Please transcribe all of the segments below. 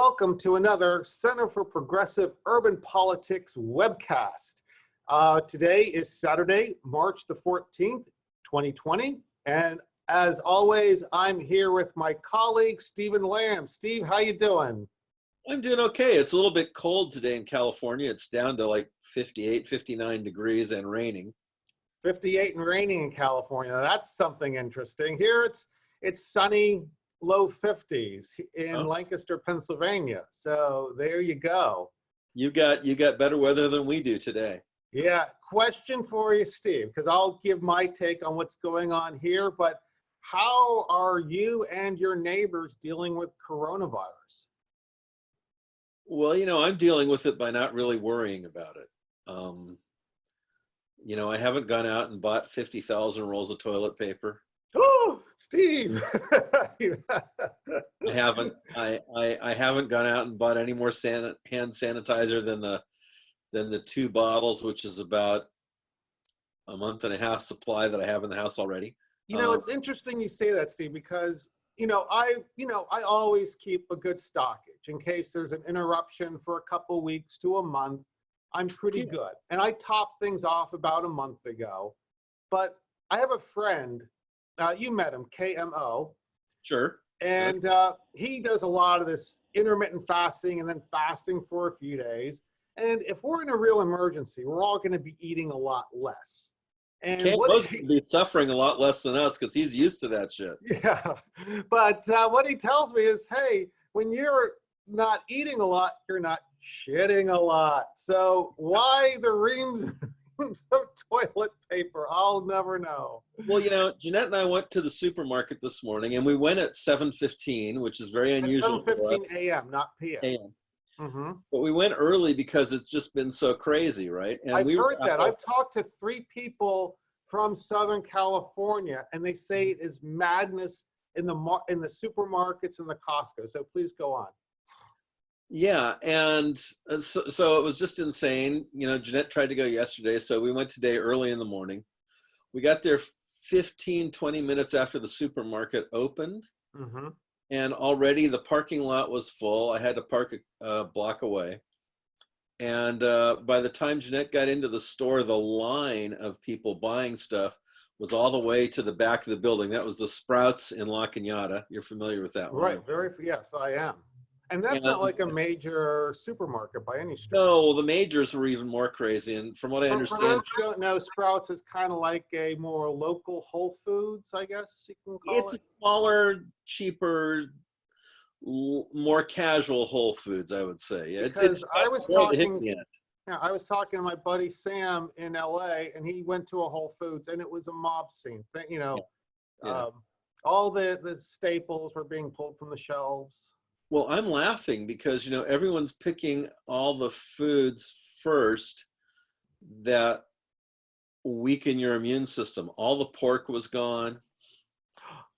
welcome to another Center for Progressive Urban Politics webcast. Today is Saturday, March the 14th, 2020. And as always, I'm here with my colleague, Stephen Lamb. Steve, how you doing? I'm doing okay. It's a little bit cold today in California. It's down to like 58, 59 degrees and raining. 58 and raining in California. That's something interesting. Here it's sunny, low 50s in Lancaster, Pennsylvania. So there you go. You got better weather than we do today. Yeah. Question for you, Steve, because I'll give my take on what's going on here, but how are you and your neighbors dealing with coronavirus? Well, I'm dealing with it by not really worrying about it. I haven't gone out and bought 50,000 rolls of toilet paper. Oh, Steve. I haven't gone out and bought any more hand sanitizer than the 2 bottles, which is about a month and a half supply that I have in the house already. It's interesting you say that, Steve, because I always keep a good stockage in case there's an interruption for a couple weeks to a month. I'm pretty good. And I topped things off about a month ago. But I have a friend, you met him, KMO. Sure. And he does a lot of this intermittent fasting and then fasting for a few days. And if we're in a real emergency, we're all going to be eating a lot less. And KMO's going to be suffering a lot less than us because he's used to that shit. Yeah. But what he tells me is, hey, when you're not eating a lot, you're not shitting a lot. So why the reams of toilet paper? I'll never know. Well, Jeanette and I went to the supermarket this morning, and we went at 7:15, which is very unusual. 7:15 a.m., not p.m. A.m. Mm-hmm. But we went early because it's just been so crazy, right? And I've heard that. I've talked to 3 people from Southern California, and they say it is madness in the supermarkets and the Costco. So please go on. Yeah, and so it was just insane. Jeanette tried to go yesterday, so we went today early in the morning. We got there 15, 20 minutes after the supermarket opened, mm-hmm. and already the parking lot was full. I had to park a block away. And by the time Jeanette got into the store, the line of people buying stuff was all the way to the back of the building. That was the Sprouts in La Cañada. You're familiar with that one? Right, yes, I am. And that's not like a major supermarket by any stretch. No, the majors were even more crazy. And from what I understand, for those who don't know, Sprouts is kind of like a more local Whole Foods, I guess you can call it. It's smaller, cheaper, more casual Whole Foods, I would say. I was talking to my buddy Sam in LA, and he went to a Whole Foods, and it was a mob scene. All the staples were being pulled from the shelves. Well, I'm laughing because, everyone's picking all the foods first that weaken your immune system. All the pork was gone.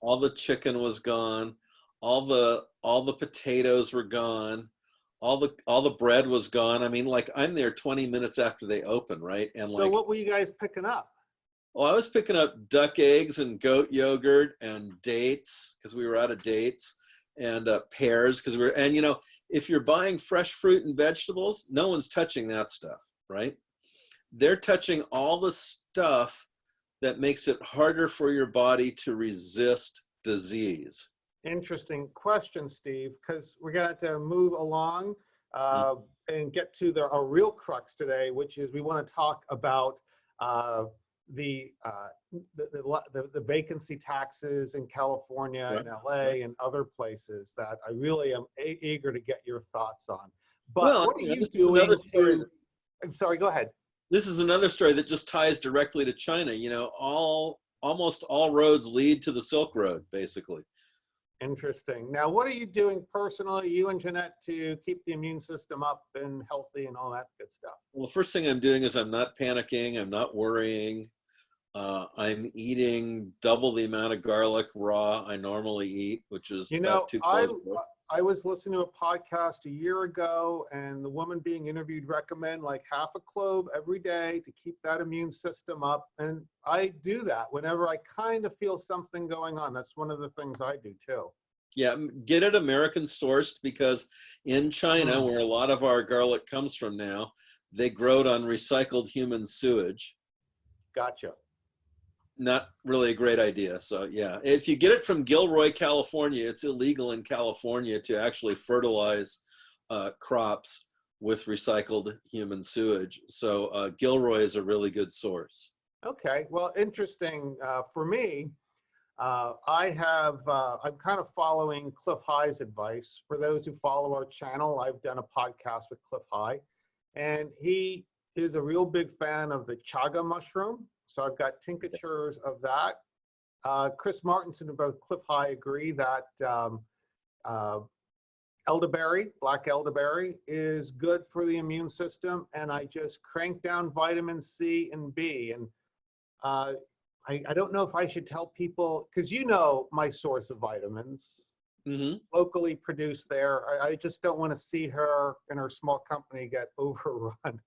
All the chicken was gone. All the potatoes were gone. All the bread was gone. I mean, like, I'm there 20 minutes after they open, right? And so what were you guys picking up? Well, I was picking up duck eggs and goat yogurt and dates because we were out of dates. And pears, because if you're buying fresh fruit and vegetables, no one's touching that stuff, right? They're touching all the stuff that makes it harder for your body to resist disease. Interesting question, Steve, because we're going to move along and get to our real crux today, which is we want to talk about the vacancy taxes in California and LA and other places that I really am eager to get your thoughts on. But what are you doing to, I'm sorry, go ahead. This is another story that just ties directly to China. Almost all roads lead to the Silk Road, basically. Interesting. Now, what are you doing personally, you and Jeanette, to keep the immune system up and healthy and all that good stuff? Well, the first thing I'm doing is I'm not panicking. I'm not worrying. I'm eating double the amount of garlic raw I normally eat, which is about 2 cloves. I was listening to a podcast a year ago, and the woman being interviewed recommend like half a clove every day to keep that immune system up. And I do that whenever I kind of feel something going on. That's one of the things I do too. Yeah, get it American sourced, because in China, Mm, where a lot of our garlic comes from now, they grow it on recycled human sewage. gotcha. Not really a great idea. So yeah, if you get it from Gilroy, California, it's illegal in California to actually fertilize crops with recycled human sewage. So Gilroy is a really good source. Okay, well, interesting. For me, I'm kind of following Cliff High's advice. For those who follow our channel, I've done a podcast with Cliff High, and he is a real big fan of the chaga mushroom. So I've got tinctures of that. Chris Martinson and both Cliff High agree that uh, elderberry, black elderberry, is good for the immune system. And I just crank down vitamin C and B. And uh, I don't know if I should tell people, because you know my source of vitamins, Hmm. locally produced there. I just don't want to see her and her small company get overrun.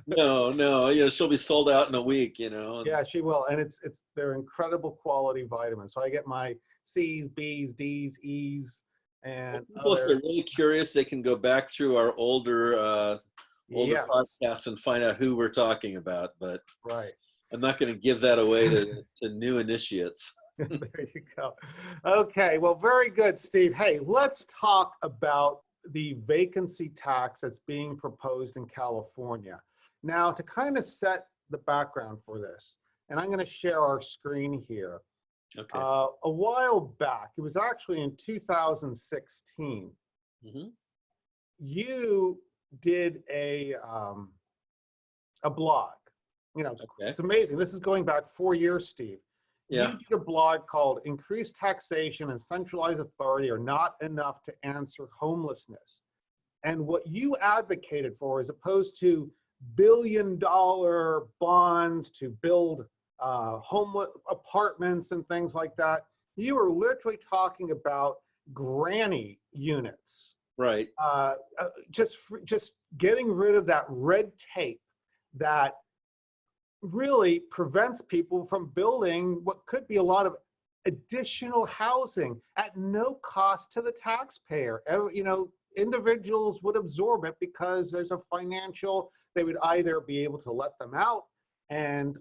No, no, she'll be sold out in a week, Yeah, she will. And they're incredible quality vitamins. So I get my C's, B's, D's, E's, and People, if they're other. really curious, they can go back through our older Yes, podcasts and find out who we're talking about. But right. I'm not going to give that away to new initiates. There you go. Okay, well, very good, Steve. Hey, let's talk about the vacancy tax that's being proposed in California. Now, to kind of set the background for this, and I'm going to share our screen here. Okay. A while back, it was actually in 2016, Hmm. you did a blog. You know, Okay. it's amazing. This is going back 4 years, Steve. Yeah. You did a blog called "Increased Taxation and Centralized Authority Are Not Enough to Answer Homelessness." And what you advocated for, as opposed to billion-dollar bonds to build homeless apartments and things like that, you were literally talking about granny units. Right. Just getting rid of that red tape that really prevents people from building what could be a lot of additional housing at no cost to the taxpayer. Individuals would absorb it because there's a financial, they would either be able to let them out and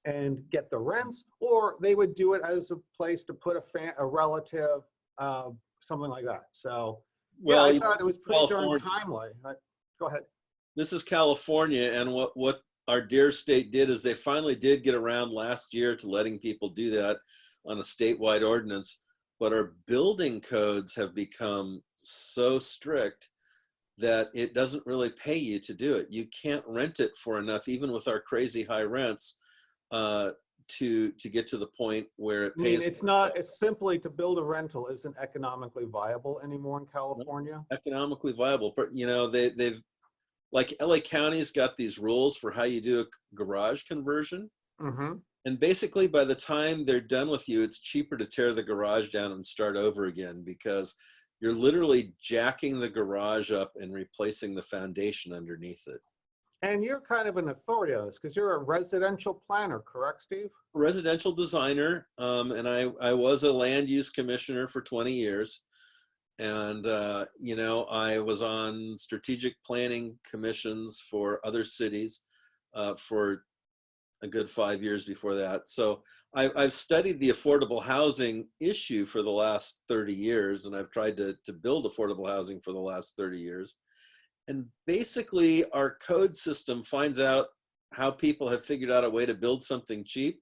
and get the rents, or they would do it as a place to put a relative, something like that. So yeah, Well, I thought it was pretty darn California, timely. Go ahead. this is California, and what our dear state did is they finally did get around last year to letting people do that on a statewide ordinance. But our building codes have become so strict that it doesn't really pay you to do it. You can't rent it for enough, even with our crazy high rents, to get to the point where it I mean, pays. it's simply to build a rental isn't economically viable anymore in California. Economically viable. But they've, like, LA County's got these rules for how you do a garage conversion. Mm-hmm. And basically, by the time they're done with you, it's cheaper to tear the garage down and start over again, because you're literally jacking the garage up and replacing the foundation underneath it. And you're kind of an authority on this because you're a residential planner, correct, Steve? Residential designer, and I was a land use commissioner for 20 years. And, I was on strategic planning commissions for other cities for a good 5 years before that. So I've studied the affordable housing issue for the last 30 years, and I've tried to build affordable housing for the last 30 years. And basically, our code system finds out how people have figured out a way to build something cheap,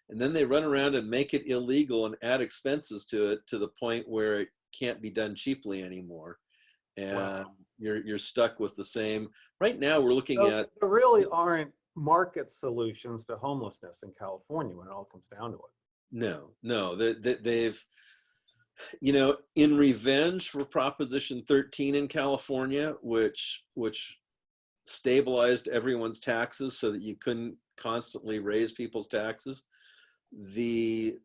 and then they run around and make it illegal and add expenses to it to the point where it can't be done cheaply anymore. And Wow. you're stuck with the same. Right now, we're looking So at. there really aren't market solutions to homelessness in California when it all comes down to it. No, they've, in revenge for Proposition 13 in California, which stabilized everyone's taxes so that you couldn't constantly raise people's taxes, the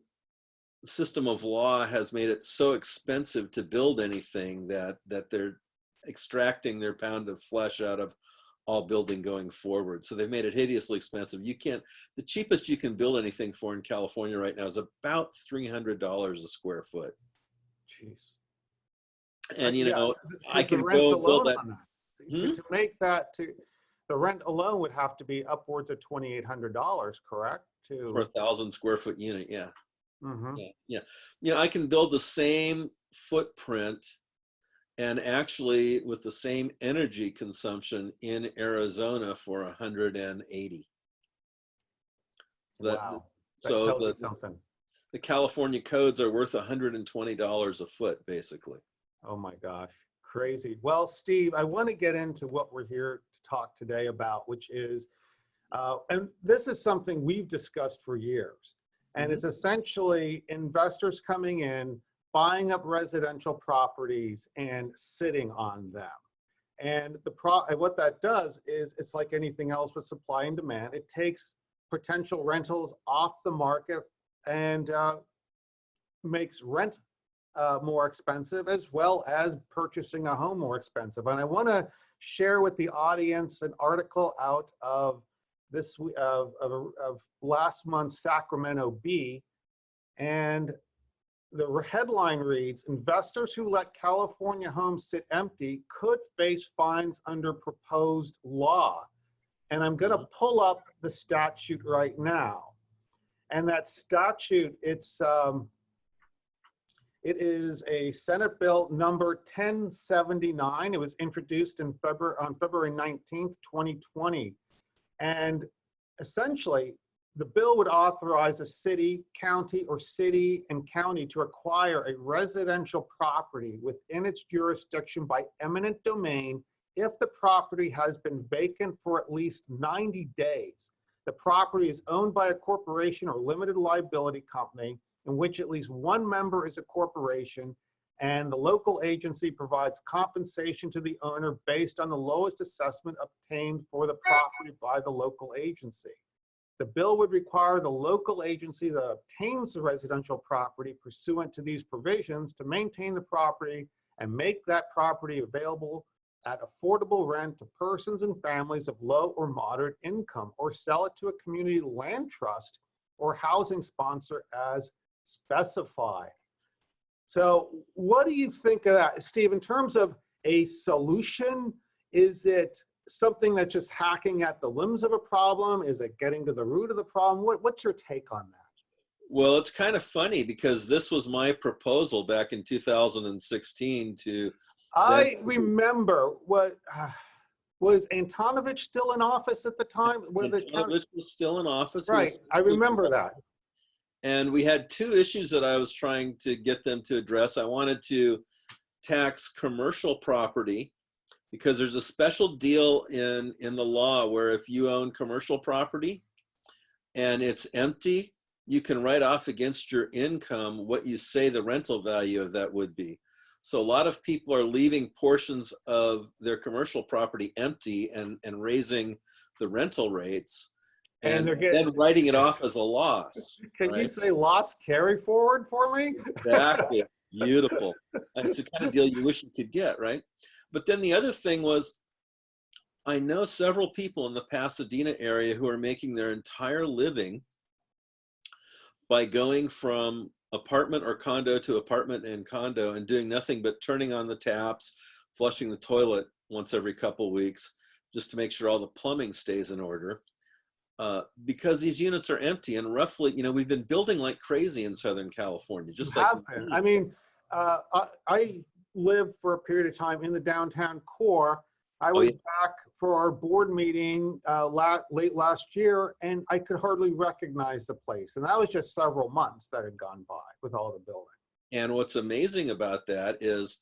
system of law has made it so expensive to build anything that they're extracting their pound of flesh out of all building going forward. So they've made it hideously expensive. The cheapest you can build anything for in California right now is about $300 a square foot. Jeez. And, you Yeah, know, I because the can rent's go and build alone that. on that. Hmm? To make that the rent alone would have to be upwards of $2,800, correct? For To 1,000 square foot unit. Yeah. hmm Yeah. Yeah. You know, I can build the same footprint and actually with the same energy consumption in Arizona for 180. So that, Wow, that so tells you something. the California codes are worth $120 a foot, basically. Oh my gosh, crazy. Well, Steve, I want to get into what we're here to talk today about, which is, and this is something we've discussed for years, and Mhm. it's essentially investors coming in, buying up residential properties and sitting on them. And and what that does is it's like anything else with supply and demand. It takes potential rentals off the market and makes rent more expensive, as well as purchasing a home more expensive. And I want to share with the audience an article out of of last month's Sacramento Bee, and the headline reads, "Investors who let California homes sit empty could face fines under proposed law." And I'm going to pull up the statute right now. And that statute, it is a Senate Bill number 1079. It was introduced on February 19th, 2020. And essentially, the bill would authorize a city, county, or city and county to acquire a residential property within its jurisdiction by eminent domain if the property has been vacant for at least 90 days. The property is owned by a corporation or limited liability company in which at least one member is a corporation, and the local agency provides compensation to the owner based on the lowest assessment obtained for the property by the local agency. The bill would require the local agency that obtains the residential property pursuant to these provisions to maintain the property and make that property available at affordable rent to persons and families of low or moderate income, or sell it to a community land trust or housing sponsor as specified. So what do you think of that, Steve, in terms of a solution? Is it something that's just hacking at the limbs of a problem? Is it getting to the root of the problem? What's your take on that? Well, it's kind of funny because this was my proposal back in 2016 to then. I remember what was Antonovich still in office at the time? Where the county, Antonovich was still in office. He right? was I remember that. And we had two issues that I was trying to get them to address. I wanted to tax commercial property because there's a special deal in the law where if you own commercial property and it's empty, you can write off against your income what you say the rental value of that would be. So a lot of people are leaving portions of their commercial property empty and raising the rental rates And and they're getting, then writing it off as a loss. can you Right? say loss carry forward for me? Exactly. Beautiful. That's the kind of deal you wish you could get, right? But then the other thing was, I know several people in the Pasadena area who are making their entire living by going from apartment or condo to apartment and condo and doing nothing but turning on the taps, flushing the toilet once every couple weeks, just to make sure all the plumbing stays in order. Because these units are empty and roughly, you know, we've been building like crazy in Southern California, You just like. have been. I mean, I lived for a period of time in the downtown core. I Oh, was yeah. back for our board meeting late last year, and I could hardly recognize the place. And that was just several months that had gone by with all the building. And what's amazing about that is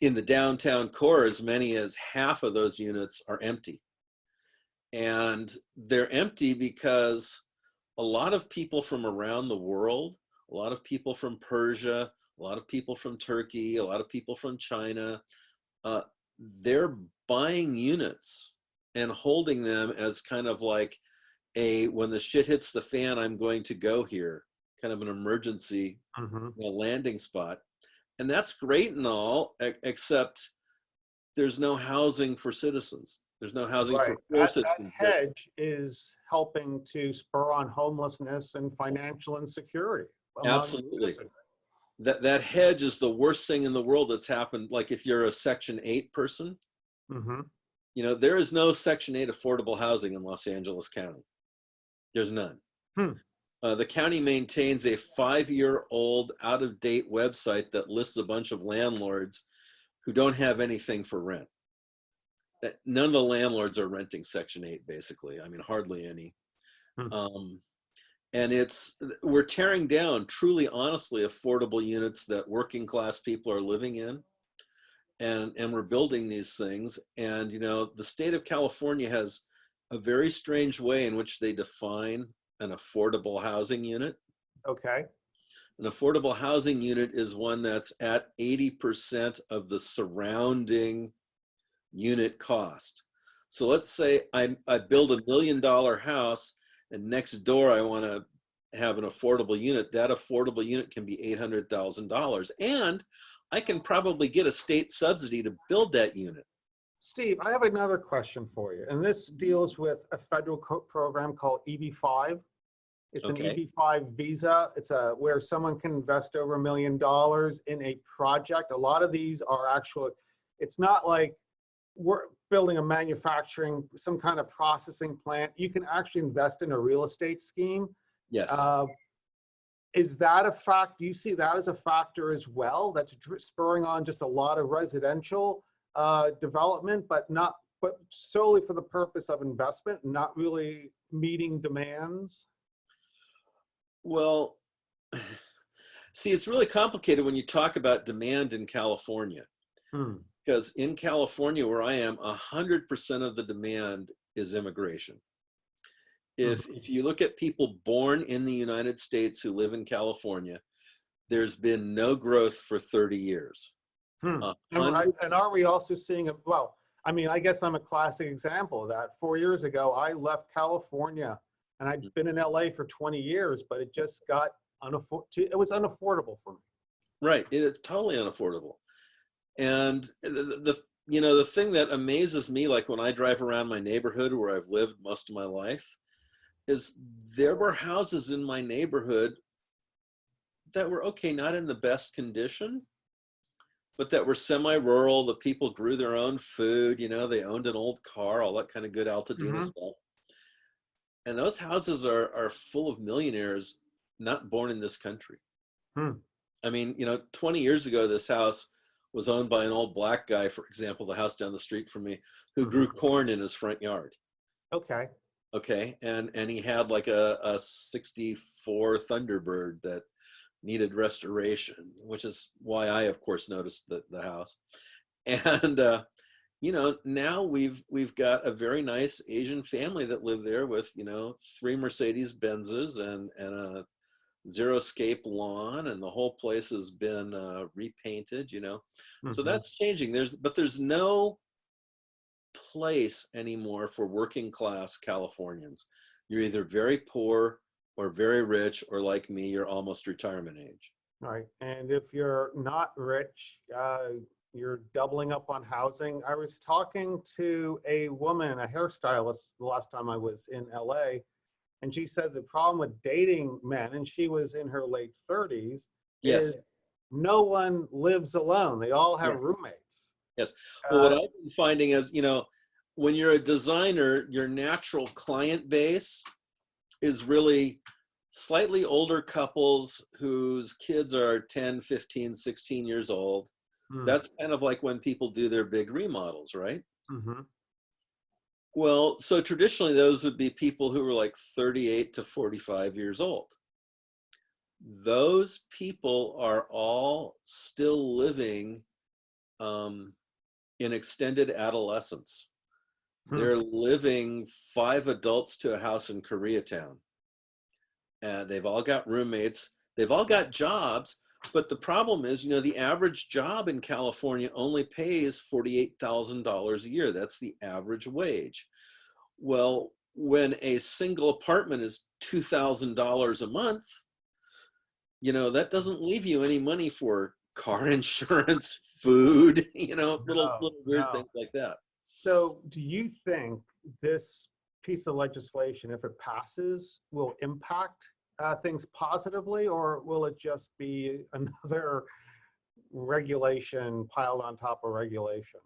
in the downtown core, as many as half of those units are empty. And they're empty because a lot of people from around the world, a lot of people from Persia, a lot of people from Turkey, a lot of people from China, they're buying units and holding them as kind of like when the shit hits the fan, I'm going to go here, kind of an emergency landing spot. And that's great and all, except there's no housing for citizens. There's no housing for poor That citizens. hedge is helping to spur on homelessness and financial insecurity among Absolutely. citizens. that hedge is the worst thing in the world that's happened. Like if you're a Section 8 person, Mm-hmm. you know, there is no Section 8 affordable housing in Los Angeles County. There's none. Hmm. The county maintains a 5-year-old out-of-date website that lists a bunch of landlords who don't have anything for rent. None of the landlords are renting Section 8, basically. I mean, hardly any. Hmm. And we're tearing down truly, honestly, affordable units that working class people are living in. And we're building these things. And, you know, the state of California has a very strange way in which they define an affordable housing unit. Okay. An affordable housing unit is one that's at 80% of the surrounding unit cost. So let's say I build $1 million house, and next door I want to have an affordable unit. That affordable unit can be $800,000, and I can probably get a state subsidy to build that unit. Steve, I have another question for you, and this deals with a federal program called EB-5. It's an Okay. EB-5 visa. It's where someone can invest over $1 million in a project. A lot of these are actual. It's not like we're building a manufacturing, some kind of processing plant. You can actually invest in a real estate scheme. Yes. Is that a fact? Do you see that as a factor as well? That's spurring on just a lot of residential development, but solely for the purpose of investment, not really meeting demands? Well, see, it's really complicated when you talk about demand in California. Because in California, where I am, 100% of the demand is immigration. If you look at people born in the United States who live in California, there's been no growth for 30 years. And are we also seeing well, I mean, I guess I'm a classic example of that. 4 years ago, I left California, and I'd been in LA for 20 years, but it just got it was unaffordable for me. Right, it is totally unaffordable. And you know, the thing that amazes me, like when I drive around my neighborhood where I've lived most of my life, is there were houses in my neighborhood that were okay, not in the best condition, but that were semi-rural. The people grew their own food, you know, they owned an old car, all that kind of good Altadena stuff. And those houses are full of millionaires not born in this country. I mean, you know, 20 years ago, this house was owned by an old black guy, for example, the house down the street from me, who grew corn in his front yard. Okay. And he had like a 64 Thunderbird that needed restoration, which is why I, of course, noticed the house. And, you know, now we've got a very nice Asian family that live there with, you know, 3 Mercedes Benzes and a Zero-scape lawn, and the whole place has been repainted, you know. So that's changing. But there's no place anymore for working class Californians. You're either very poor or very rich, or like me, you're almost retirement age. Right. And if you're not rich, you're doubling up on housing. I was talking to a woman, a hairstylist, the last time I was in LA, and she said the problem with dating men, and she was in her late 30s, is no one lives alone. They all have roommates. Yes. Well, what I've been finding is, you know, when you're a designer, your natural client base is really slightly older couples whose kids are 10, 15, 16 years old. That's kind of like when people do their big remodels, right? Well, so traditionally those would be people who were like 38 to 45 years old. Those people are all still living in extended adolescence. They're living 5 adults to a house in Koreatown. And they've all got roommates. They've all got jobs. But the problem is, you know, the average job in California only pays $48,000 a year. That's the average wage. Well, when a single apartment is $2,000 a month, you know, that doesn't leave you any money for car insurance, food, you know, little weird things like that. So do you think this piece of legislation, if it passes, will impact things positively, or will it just be another regulation piled on top of regulation?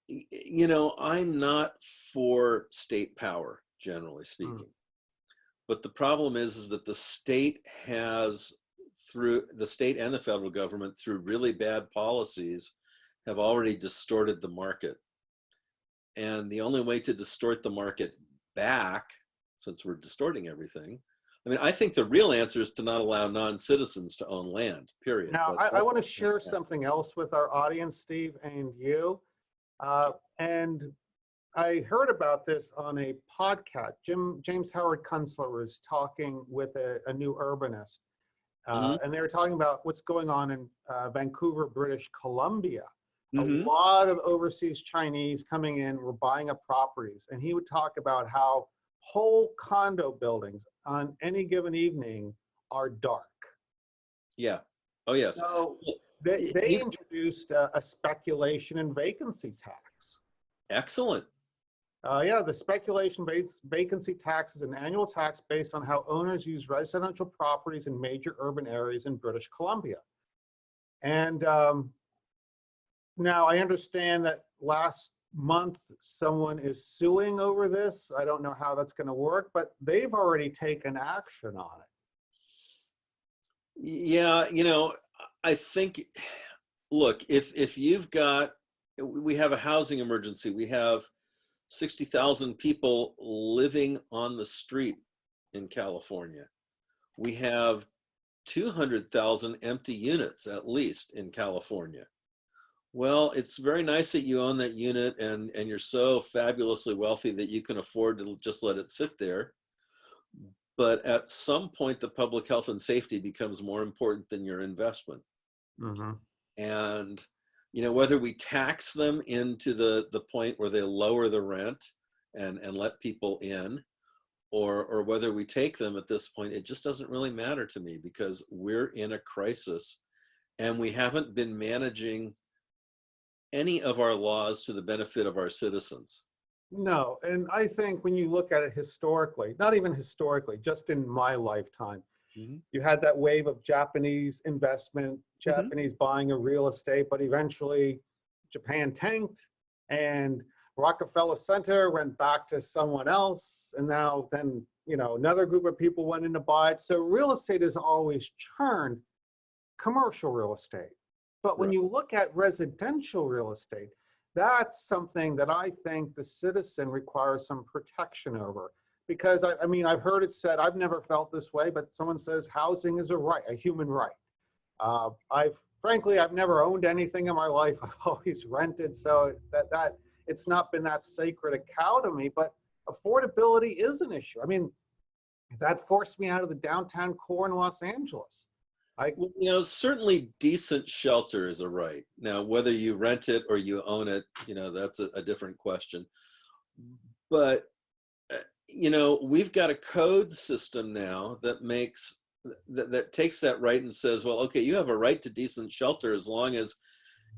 You know, I'm not for state power, generally Mm. speaking. But the problem is that the state has, through the state and the federal government, through really bad policies, have already distorted the market. And the only way to distort the market back, since we're distorting everything, I mean, I think the real answer is to not allow non-citizens to own land, period. Now, But I want to share something else with our audience, Steve, and you. And I heard about this on a podcast. James Howard Kunstler was talking with a new urbanist, Mhm, and they were talking about what's going on in Vancouver, British Columbia. A mhm. lot of overseas Chinese coming in were buying up properties, and he would talk about how whole condo buildings on any given evening are dark. Yeah. Oh, yes. So they You, introduced a speculation and vacancy tax. excellent. Yeah, the speculation-based vacancy tax is an annual tax based on how owners use residential properties in major urban areas in British Columbia. And now I understand that last month someone is suing over this. I don't know how that's going to work, but they've already taken action on it. Yeah, you know, I think, look, if you've got, we have a housing emergency. We have 60,000 people living on the street in California. We have 200,000 empty units at least in California. Well, it's very nice that you own that unit and you're so fabulously wealthy that you can afford to just let it sit there. But at some point, the public health and safety becomes more important than your investment. Mm-hmm. And you know, whether we tax them into the point where they lower the rent and let people in, or whether we take them at this point, it just doesn't really matter to me, because we're in a crisis and we haven't been managing any of our laws to the benefit of our citizens. No, and I think when you look at it historically, not even historically, just in my lifetime, Mhm. you had that wave of Japanese investment, Mhm. Japanese buying of real estate, but eventually Japan tanked and Rockefeller Center went back to someone else. And now then, you know, another group of people went in to buy it. So real estate has always churned commercial real estate. But when Right. you look at residential real estate, that's something that I think the citizen requires some protection over. Because I mean, I've heard it said, I've never felt this way, but someone says housing is a right, a human right. Frankly, I've never owned anything in my life. I've always rented, so that it's not been that sacred a cow to me. But affordability is an issue. I mean, that forced me out of the downtown core in Los Angeles. I Well, you know, certainly decent shelter is a right. Now, whether you rent it or you own it, you know, that's a different question. But you know, we've got a code system now that makes that takes that right and says, well, okay, you have a right to decent shelter as long as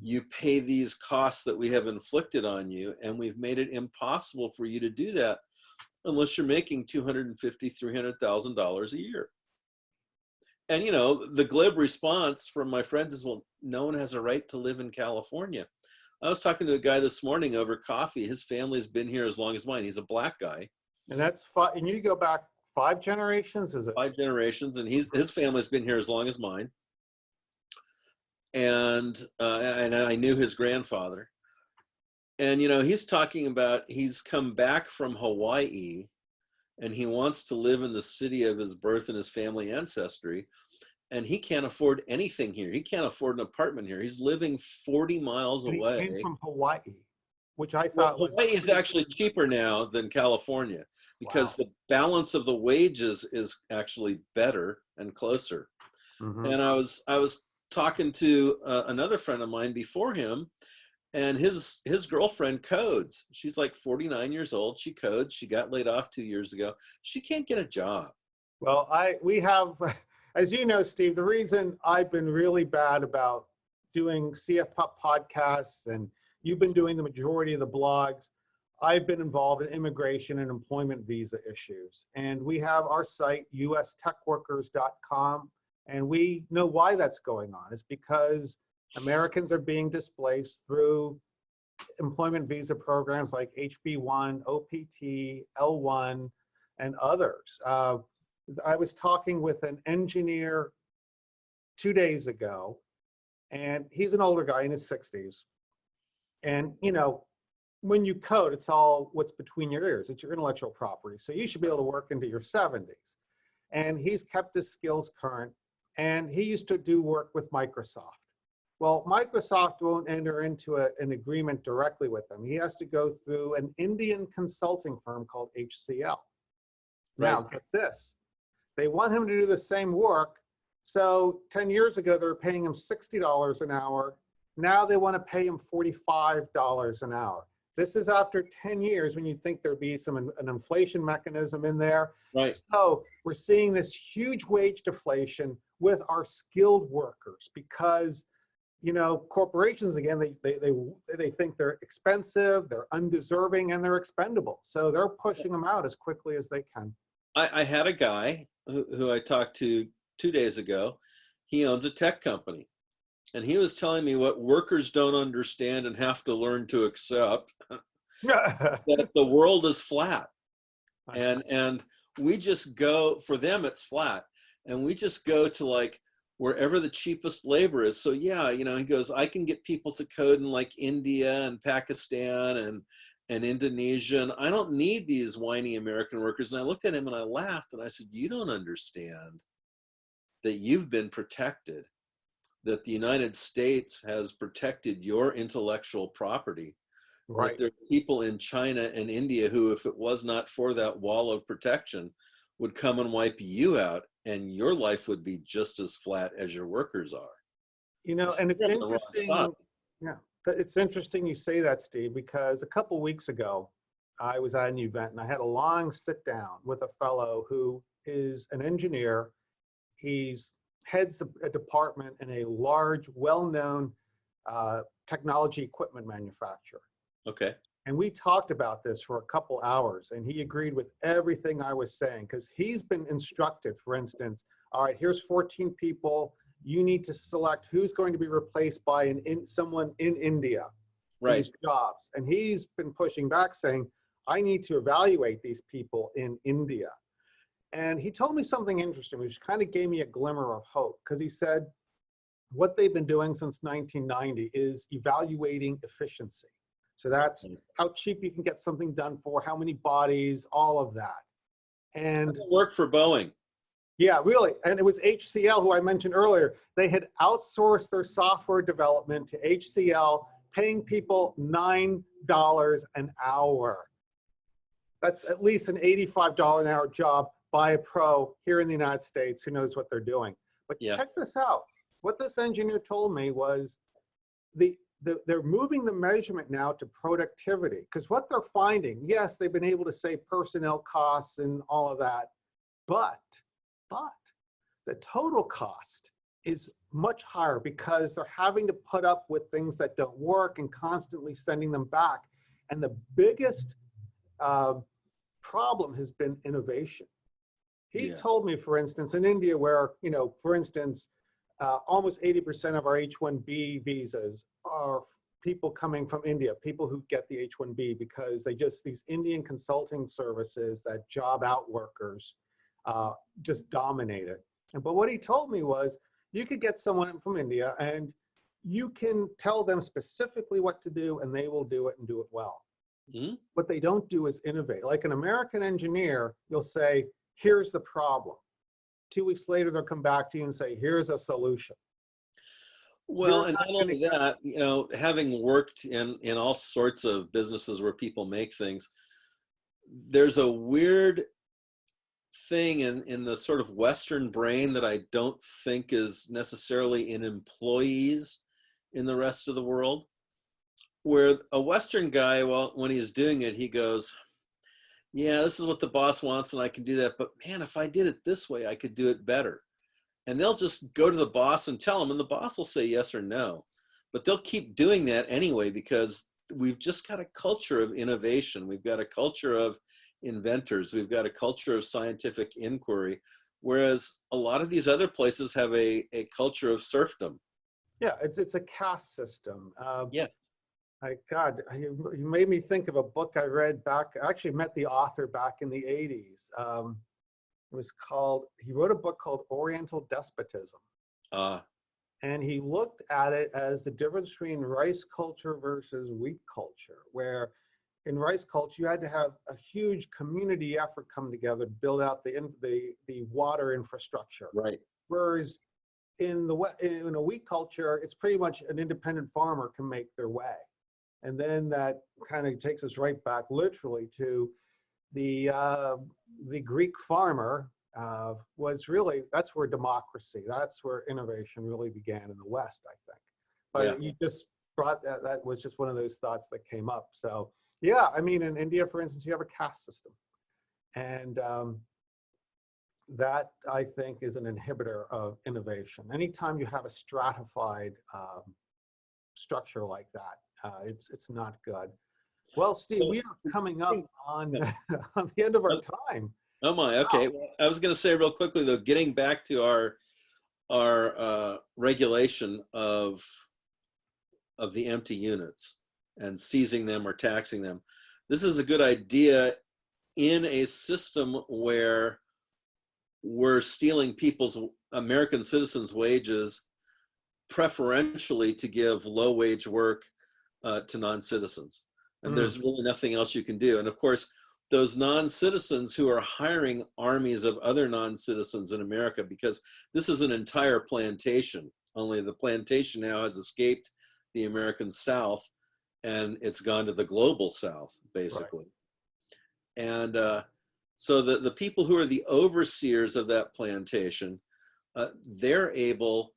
you pay these costs that we have inflicted on you, and we've made it impossible for you to do that unless you're making $250,000, $300,000 a year. And you know, the glib response from my friends is, well, no one has a right to live in California. I was talking to a guy this morning over coffee. His family's been here as long as mine. He's a black guy. And that's five, and you go back 5 generations, is it? 5 generations, and Mhm. his family's been here as long as mine. And I knew his grandfather. And you know, he's talking about he's come back from Hawaii, and he wants to live in the city of his birth and his family ancestry. And he can't afford anything here. He can't afford an apartment here. He's living 40 miles And he away. came from Hawaii, which I Well, thought was Hawaii is pretty actually cheaper now than California because wow. the balance of the wages is actually better and closer. Hmm. And I was talking to another friend of mine before him, and his girlfriend codes. She's like 49 years old. She codes. She got laid off 2 years ago. She can't get a job. Well, we have, as you know, Steve, the reason I've been really bad about doing CF Pup podcasts and you've been doing the majority of the blogs, I've been involved in immigration and employment visa issues. And we have our site, ustechworkers.com, and we know why that's going on. It's because Americans are being displaced through employment visa programs like HB1, OPT, L1, and others. I was talking with an engineer 2 days ago, and he's an older guy in his 60s. And, you know, when you code, it's all what's between your ears. It's your intellectual property. So you should be able to work into your 70s. And he's kept his skills current. And he used to do work with Microsoft. Well, Microsoft won't enter into an agreement directly with him. He has to go through an Indian consulting firm called HCL. Right. Now, get this. They want him to do the same work. So 10 years ago, they were paying him $60 an hour. Now they want to pay him $45 an hour. This is after 10 years when you think there'd be an inflation mechanism in there. Right. So we're seeing this huge wage deflation with our skilled workers because, you know, corporations, again, they think they're expensive, they're undeserving, and they're expendable. So they're pushing them out as quickly as they can. I had a guy who I talked to 2 days ago. He owns a tech company. And he was telling me what workers don't understand and have to learn to accept, that the world is flat. And we just go, for them it's flat. And we just go to like wherever the cheapest labor is. So yeah, you know, he goes, I can get people to code in like India and Pakistan and Indonesia. And I don't need these whiny American workers. And I looked at him and I laughed and I said, you don't understand that you've been protected, that the United States has protected your intellectual property. Right. That there are people in China and India who, if it was not for that wall of protection, would come and wipe you out, and your life would be just as flat as your workers are. You know, and it's interesting. Yeah, it's interesting you say that, Steve, because a couple of weeks ago, I was at an event and I had a long sit down with a fellow who is an engineer. He's heads a department in a large, well-known technology equipment manufacturer. Okay. And we talked about this for a couple hours, and he agreed with everything I was saying, because he's been instructed, for instance, all right, here's 14 people. You need to select who's going to be replaced by someone in India. Right. These jobs. And he's been pushing back saying, I need to evaluate these people in India. And he told me something interesting, which kind of gave me a glimmer of hope, because he said what they've been doing since 1990 is evaluating efficiency. So that's how cheap you can get something done for, how many bodies, all of that. And work for Boeing. Yeah, really. And it was HCL, who I mentioned earlier. They had outsourced their software development to HCL, paying people $9 an hour. That's at least an $85 an hour job by a pro here in the United States who knows what they're doing. But yeah, check this out. What this engineer told me was they're moving the measurement now to productivity, because what they're finding, yes, they've been able to save personnel costs and all of that, but the total cost is much higher because they're having to put up with things that don't work and constantly sending them back. And the biggest problem has been innovation. He told me, for instance, in India, where, you know, for instance, almost 80% of our H-1B visas are people coming from India, people who get the H-1B because these Indian consulting services that job out workers just dominate it. But what he told me was, you could get someone from India and you can tell them specifically what to do and they will do it and do it well. Mm-hmm. What they don't do is innovate. Like an American engineer, you'll say, here's the problem. 2 weeks later, they'll come back to you and say, here's a solution. Well, and not only that, you know, having worked in all sorts of businesses where people make things, there's a weird thing in the sort of Western brain that I don't think is necessarily in employees in the rest of the world, where a Western guy, well, when he's doing it, he goes, yeah, this is what the boss wants and I can do that, but man, if I did it this way, I could do it better. And they'll just go to the boss and tell them, and the boss will say yes or no. But they'll keep doing that anyway because we've just got a culture of innovation. We've got a culture of inventors. We've got a culture of scientific inquiry, whereas a lot of these other places have a culture of serfdom. Yeah, it's a caste system. Yeah. You made me think of a book I read back. I actually met the author back in the 80s. It was called, he wrote a book called Oriental Despotism. And he looked at it as the difference between rice culture versus wheat culture, where in rice culture, you had to have a huge community effort come together to build out the water infrastructure. Right. Whereas in a wheat culture, it's pretty much an independent farmer can make their way. And then that kind of takes us right back literally to the Greek farmer was really, that's where democracy, that's where innovation really began in the West, I think. But you just brought that was just one of those thoughts that came up. So yeah, I mean, in India, for instance, you have a caste system. And that, I think, is an inhibitor of innovation. Anytime you have a stratified structure like that, it's not good. Well, Steve, we are coming up on, on the end of our time. Oh my, okay. Well, I was going to say real quickly though, getting back to our regulation of the empty units and seizing them or taxing them. This is a good idea in a system where we're stealing American citizens' wages preferentially to give low wage work to non-citizens. And there's really nothing else you can do. And of course, those non-citizens who are hiring armies of other non-citizens in America, because this is an entire plantation, only the plantation now has escaped the American South and it's gone to the global South, basically. Right. And so the people who are the overseers of that plantation, they're able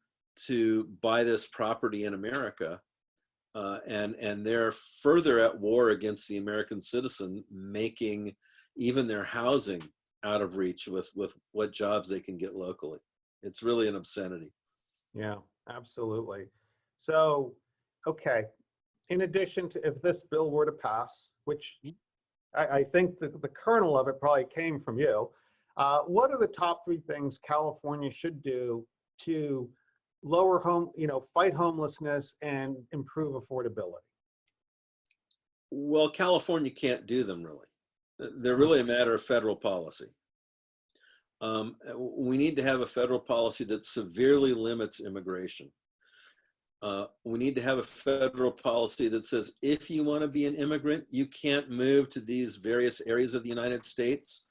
to buy this property in America. And they're further at war against the American citizen, making even their housing out of reach with what jobs they can get locally. It's really an obscenity. Yeah, absolutely. So, okay, in addition to, if this bill were to pass, which I think that the kernel of it probably came from you, what are the top 3 things California should do to lower fight homelessness and improve affordability? Well, California can't do them really. They're really a matter of federal policy. We need to have a federal policy that severely limits immigration. We need to have a federal policy that says, if you want to be an immigrant, you can't move to these various areas of the United States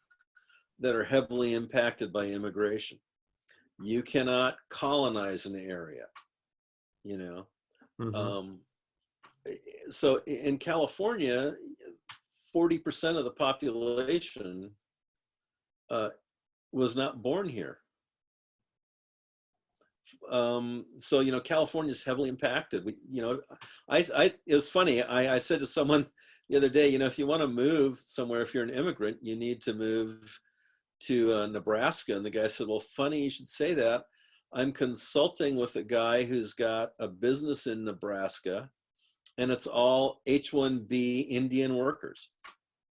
that are heavily impacted by immigration. You cannot colonize an area, you know. So in California, 40% of the population was not born here. So, you know, California is heavily impacted. It was funny. I said to someone the other day, you know, if you want to move somewhere, if you're an immigrant, you need to move to Nebraska. And the guy said, well, funny you should say that. I'm consulting with a guy who's got a business in Nebraska, and it's all H-1B Indian workers.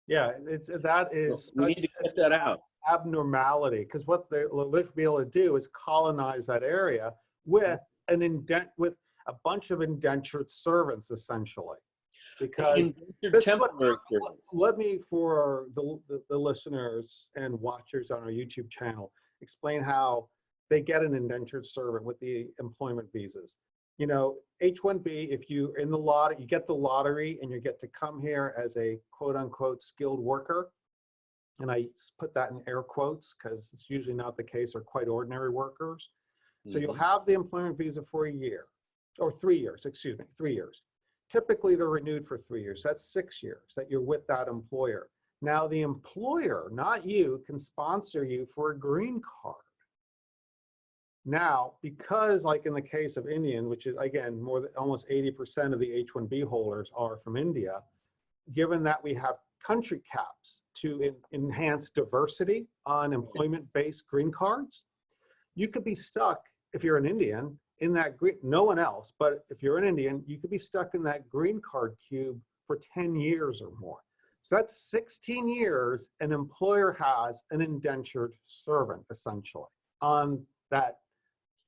Yeah, that is we need to cut that out. Abnormality, because what they'll be able to do is colonize that area with a bunch of indentured servants, essentially. Because let me, for the listeners and watchers on our YouTube channel, explain how they get an indentured servant with the employment visas. You know, H-1B, if you in the lot, you get the lottery and you get to come here as a quote unquote skilled worker. And I put that in air quotes because it's usually not the case, or quite ordinary workers. So you'll have the employment visa for a year, or 3 years, excuse me, 3 years. Typically they're renewed for 3 years. That's 6 years that you're with that employer. Now the employer, not you, can sponsor you for a green card. Now, because like in the case of Indian, which is again, more than almost 80% of the H-1B holders are from India, given that we have country caps to enhance diversity on employment-based green cards, you could be stuck, if you're an Indian, in that green, no one else, but if you're an Indian, you could be stuck in that green card cube for 10 years or more. So that's 16 years an employer has an indentured servant, essentially, on that,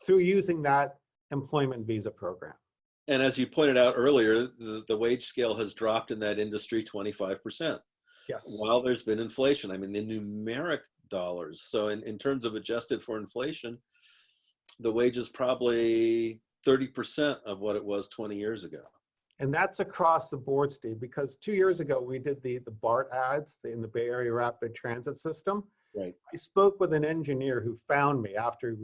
through using that employment visa program. And as you pointed out earlier, the wage scale has dropped in that industry 25%. Yes. While there's been inflation. I mean, the numeric dollars. So in terms of adjusted for inflation, the wage is probably 30% of what it was 20 years ago. And that's across the board, Steve, because 2 years ago, we did the BART ads in the Bay Area Rapid Transit System. Right. I spoke with an engineer who found me after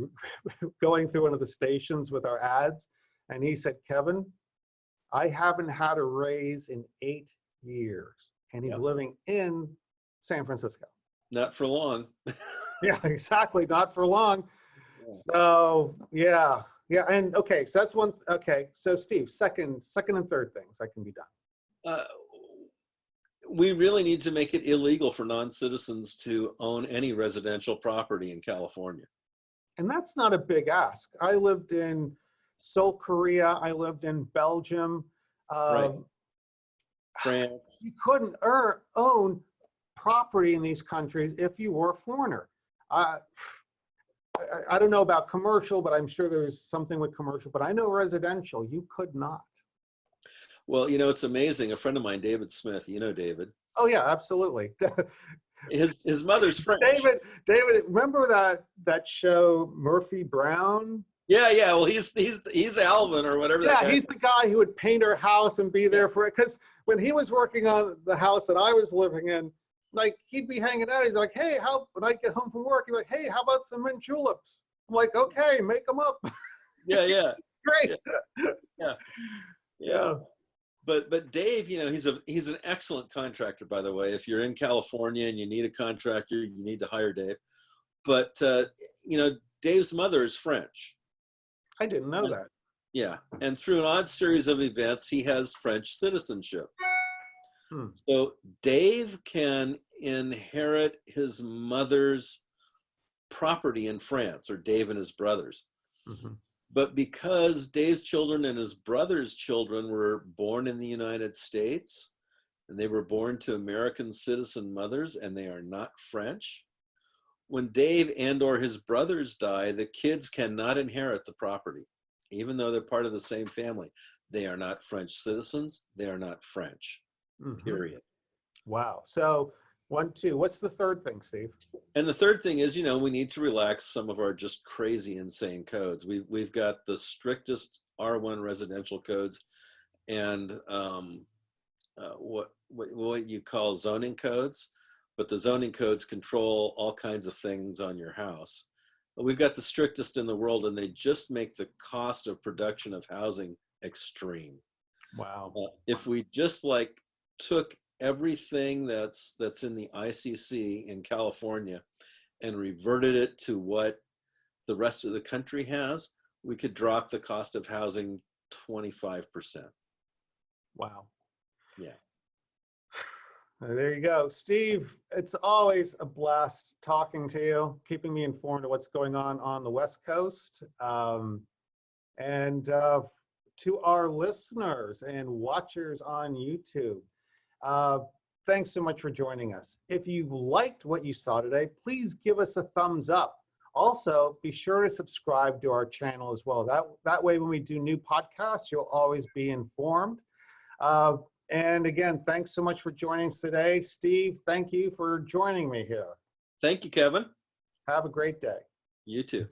going through one of the stations with our ads. And he said, Kevin, I haven't had a raise in 8 years. And he's living in San Francisco. Not for long. Yeah, exactly. Not for long. Yeah. So, yeah. And okay, so that's one. Okay, so Steve, second and third things that can be done. We really need to make it illegal for non-citizens to own any residential property in California. And that's not a big ask. I lived in Seoul, Korea. I lived in Belgium. Right. France. You couldn't own property in these countries if you were a foreigner. I don't know about commercial, but I'm sure there's something with commercial, but I know residential, you could not. Well, you know, it's amazing. A friend of mine, David Smith, you know David. Oh yeah, absolutely. His mother's French. David, remember that show Murphy Brown? Yeah. Well, he's Alvin or whatever. Yeah, he's the guy who would paint our house and be there for it. Because when he was working on the house that I was living in, like he'd be hanging out. He's like, hey, when I get home from work, he's like, hey, how about some mint juleps? I'm like, okay, make them up. Yeah. Great. Yeah. But Dave, you know, he's an excellent contractor, by the way. If you're in California and you need a contractor, you need to hire Dave. But you know, Dave's mother is French. I didn't know that. Yeah, and through an odd series of events, he has French citizenship. So Dave can inherit his mother's property in France, or Dave and his brothers. But because Dave's children and his brother's children were born in the United States, and they were born to American citizen mothers, and they are not French, when Dave and or his brothers die, the kids cannot inherit the property, even though they're part of the same family. They are not French citizens. They are not French, period. Wow. So 1, 2, what's the third thing, Steve? And the third thing is, you know, we need to relax some of our just crazy, insane codes. We've got the strictest R1 residential codes and what you call zoning codes, but the zoning codes control all kinds of things on your house. We've got the strictest in the world, and they just make the cost of production of housing extreme. Wow. If we just like took everything that's in the ICC in California and reverted it to what the rest of the country has, we could drop the cost of housing 25%. Wow. Yeah. There you go. Steve, it's always a blast talking to you, keeping me informed of what's going on the West Coast. And to our listeners and watchers on YouTube, thanks so much for joining us. If you liked what you saw today, please give us a thumbs up. Also, be sure to subscribe to our channel as well. That way, when we do new podcasts, you'll always be informed. And again, thanks so much for joining us today. Steve, thank you for joining me here. Thank you, Kevin. Have a great day. You too.